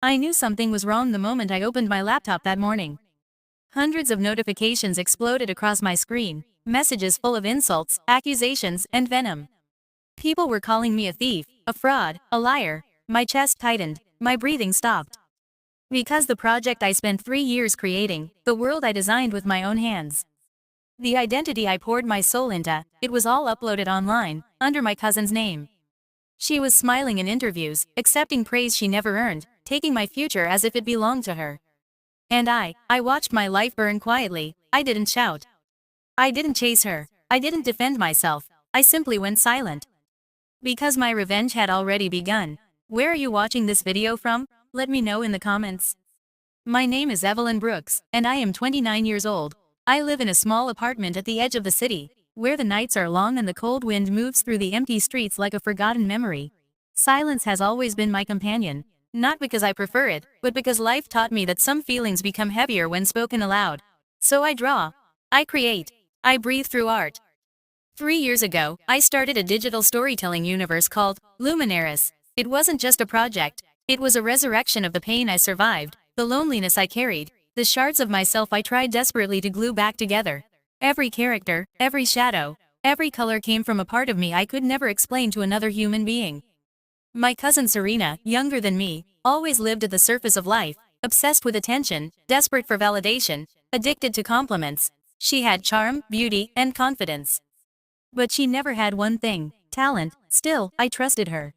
I knew something was wrong the moment I opened my laptop that morning. Hundreds of notifications exploded across my screen, messages full of insults, accusations, and venom. People were calling me a thief, a fraud, a liar. My chest tightened, my breathing stopped. Because the project I spent 3 years creating, the world I designed with my own hands, the identity I poured my soul into, it was all uploaded online, under my cousin's name. She was smiling in interviews, accepting praise she never earned, taking my future as if it belonged to her. And I watched my life burn quietly. I didn't shout. I didn't chase her. I didn't defend myself. I simply went silent. Because my revenge had already begun. Where are you watching this video from? Let me know in the comments. My name is Evelyn Brooks, and I am 29 years old. I live in a small apartment at the edge of the city, where the nights are long and the cold wind moves through the empty streets like a forgotten memory. Silence has always been my companion, not because I prefer it, but because life taught me that some feelings become heavier when spoken aloud. So I draw. I create. I breathe through art. 3 years ago, I started a digital storytelling universe called Luminaris. It wasn't just a project, it was a resurrection of the pain I survived, the loneliness I carried, the shards of myself I tried desperately to glue back together. Every character, every shadow, every color came from a part of me I could never explain to another human being. My cousin Serena, younger than me, always lived at the surface of life, obsessed with attention, desperate for validation, addicted to compliments. She had charm, beauty, and confidence. But she never had one thing, talent. Still, I trusted her.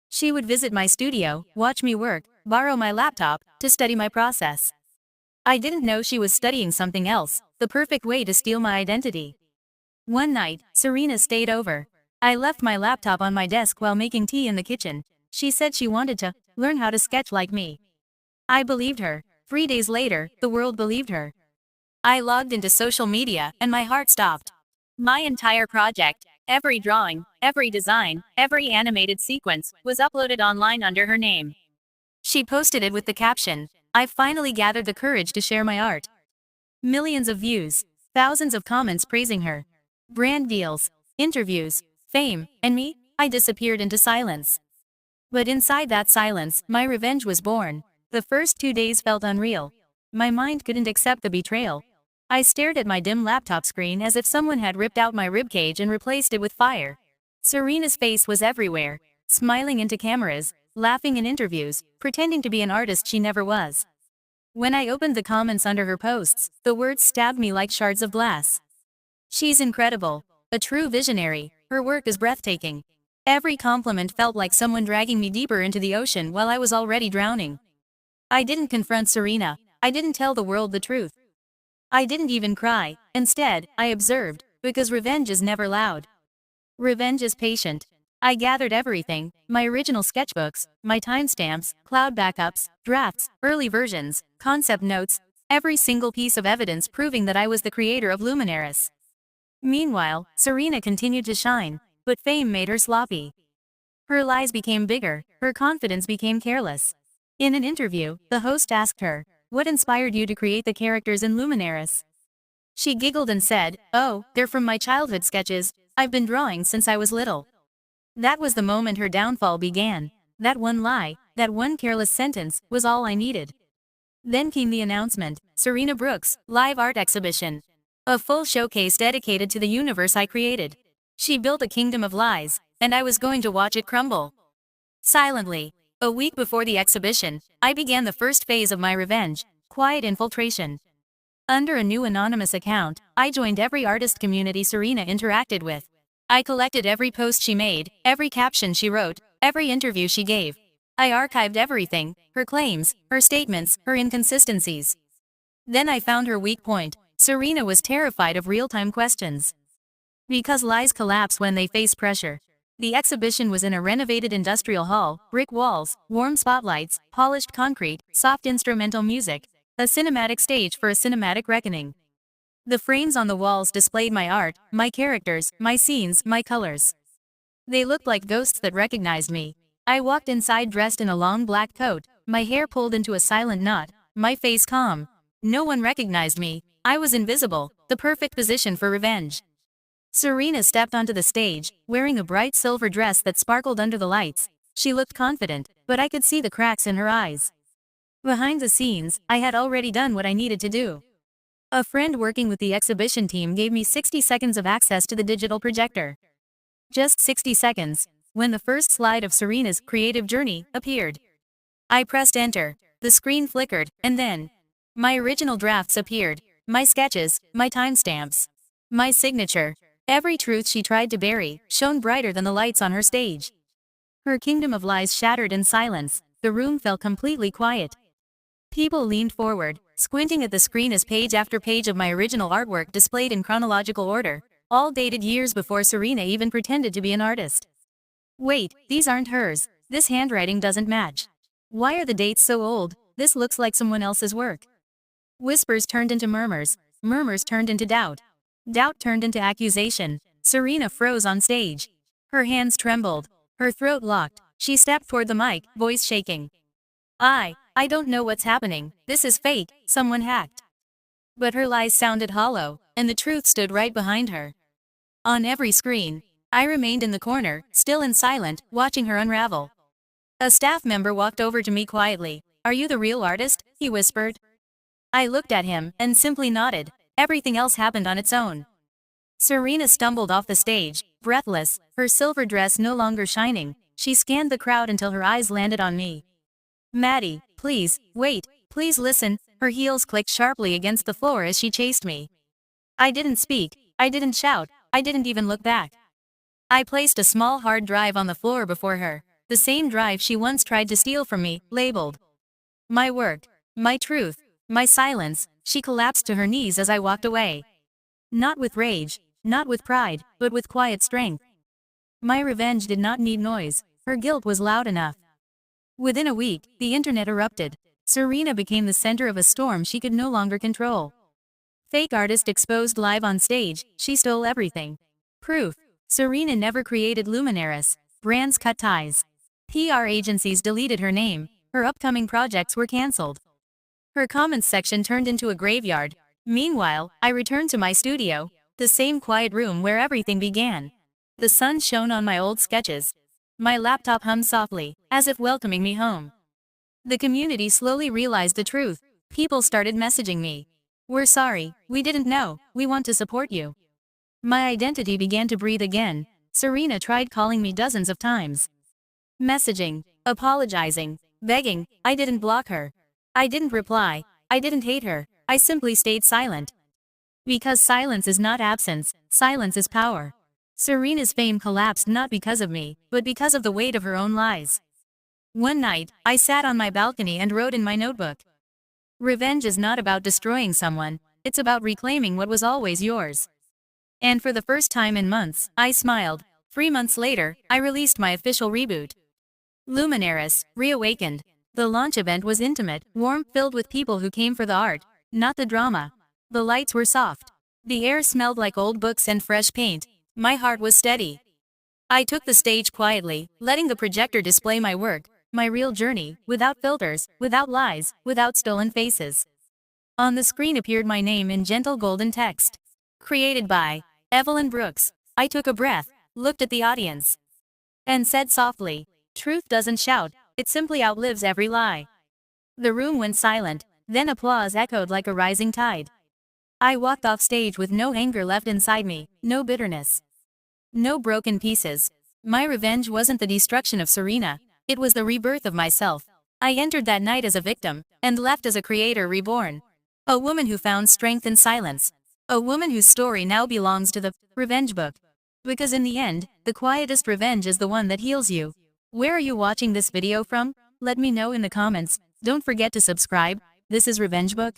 She would visit my studio, watch me work, borrow my laptop, to study my process. I didn't know she was studying something else, the perfect way to steal my identity. One night, Serena stayed over. I left my laptop on my desk while making tea in the kitchen. She said she wanted to learn how to sketch like me. I believed her. 3 days later, the world believed her. I logged into social media, and my heart stopped. My entire project, every drawing, every design, every animated sequence, was uploaded online under her name. She posted it with the caption, "I've finally gathered the courage to share my art." Millions of views, thousands of comments praising her. Brand deals, interviews, fame, and me, I disappeared into silence. But inside that silence, my revenge was born. The first 2 days felt unreal. My mind couldn't accept the betrayal. I stared at my dim laptop screen as if someone had ripped out my ribcage and replaced it with fire. Serena's face was everywhere, smiling into cameras, laughing in interviews, pretending to be an artist she never was. When I opened the comments under her posts, the words stabbed me like shards of glass. "She's incredible. A true visionary. Her work is breathtaking." Every compliment felt like someone dragging me deeper into the ocean while I was already drowning. I didn't confront Serena. I didn't tell the world the truth. I didn't even cry. Instead, I observed, because revenge is never loud. Revenge is patient. I gathered everything, my original sketchbooks, my timestamps, cloud backups, drafts, early versions, concept notes, every single piece of evidence proving that I was the creator of Luminaris. Meanwhile, Serena continued to shine, but fame made her sloppy. Her lies became bigger, her confidence became careless. In an interview, the host asked her, "What inspired you to create the characters in Luminaris?" She giggled and said, "Oh, they're from my childhood sketches. I've been drawing since I was little." That was the moment her downfall began. That one lie, that one careless sentence, was all I needed. Then came the announcement, Serena Brooks, live art exhibition. A full showcase dedicated to the universe I created. She built a kingdom of lies, and I was going to watch it crumble. Silently. A week before the exhibition, I began the first phase of my revenge, quiet infiltration. Under a new anonymous account, I joined every artist community Serena interacted with. I collected every post she made, every caption she wrote, every interview she gave. I archived everything, her claims, her statements, her inconsistencies. Then I found her weak point. Serena was terrified of real-time questions. Because lies collapse when they face pressure. The exhibition was in a renovated industrial hall, brick walls, warm spotlights, polished concrete, soft instrumental music, a cinematic stage for a cinematic reckoning. The frames on the walls displayed my art, my characters, my scenes, my colors. They looked like ghosts that recognized me. I walked inside dressed in a long black coat, my hair pulled into a silent knot, my face calm. No one recognized me. I was invisible, the perfect position for revenge. Serena stepped onto the stage, wearing a bright silver dress that sparkled under the lights. She looked confident, but I could see the cracks in her eyes. Behind the scenes, I had already done what I needed to do. A friend working with the exhibition team gave me 60 seconds of access to the digital projector. Just 60 seconds, when the first slide of Serena's creative journey appeared. I pressed enter, the screen flickered, and then my original drafts appeared, my sketches, my timestamps, my signature. Every truth she tried to bury shone brighter than the lights on her stage. Her kingdom of lies shattered in silence. The room fell completely quiet. People leaned forward, squinting at the screen as page after page of my original artwork displayed in chronological order, all dated years before Serena even pretended to be an artist. Wait, these aren't hers. This handwriting doesn't match. Why are the dates so old? This looks like someone else's work. Whispers turned into murmurs. Murmurs turned into doubt. Doubt turned into accusation. Serena froze on stage. Her hands trembled. Her throat locked. She stepped toward the mic, voice shaking. I don't know what's happening. This is fake. Someone hacked. But her lies sounded hollow, and the truth stood right behind her. On every screen, I remained in the corner, still and silent, watching her unravel. A staff member walked over to me quietly. "Are you the real artist?" he whispered. I looked at him, and simply nodded. Everything else happened on its own. Serena stumbled off the stage, breathless, her silver dress no longer shining. She scanned the crowd until her eyes landed on me. "Maddie, please, wait, please listen." Her heels clicked sharply against the floor as she chased me. I didn't speak, I didn't shout, I didn't even look back. I placed a small hard drive on the floor before her, the same drive she once tried to steal from me, labeled my work, my truth, my silence. She collapsed to her knees as I walked away. Not with rage, not with pride, but with quiet strength. My revenge did not need noise, her guilt was loud enough. Within a week, the internet erupted. Serena became the center of a storm she could no longer control. Fake artist exposed live on stage, she stole everything. Proof: Serena never created Luminaris. Brands cut ties. PR agencies deleted her name. Her upcoming projects were cancelled. Her comments section turned into a graveyard. Meanwhile, I returned to my studio, the same quiet room where everything began. The sun shone on my old sketches. My laptop hummed softly, as if welcoming me home. The community slowly realized the truth. People started messaging me. "We're sorry, we didn't know, we want to support you." My identity began to breathe again. Serena tried calling me dozens of times. Messaging, apologizing, begging. I didn't block her. I didn't reply. I didn't hate her. I simply stayed silent. Because silence is not absence, silence is power. Serena's fame collapsed not because of me, but because of the weight of her own lies. One night, I sat on my balcony and wrote in my notebook. Revenge is not about destroying someone, it's about reclaiming what was always yours. And for the first time in months, I smiled. 3 months later, I released my official reboot. Luminaris, Reawakened. The launch event was intimate, warm, filled with people who came for the art, not the drama. The lights were soft. The air smelled like old books and fresh paint. My heart was steady. I took the stage quietly, letting the projector display my work, my real journey, without filters, without lies, without stolen faces. On the screen appeared my name in gentle golden text. Created by Evelyn Brooks. I took a breath, looked at the audience, and said softly, "Truth doesn't shout, it simply outlives every lie." The room went silent, then applause echoed like a rising tide. I walked off stage with no anger left inside me, no bitterness, no broken pieces. My revenge wasn't the destruction of Serena, it was the rebirth of myself. I entered that night as a victim, and left as a creator reborn. A woman who found strength in silence. A woman whose story now belongs to the revenge book. Because in the end, the quietest revenge is the one that heals you. Where are you watching this video from? Let me know in the comments. Don't forget to subscribe. This is Revenge Book.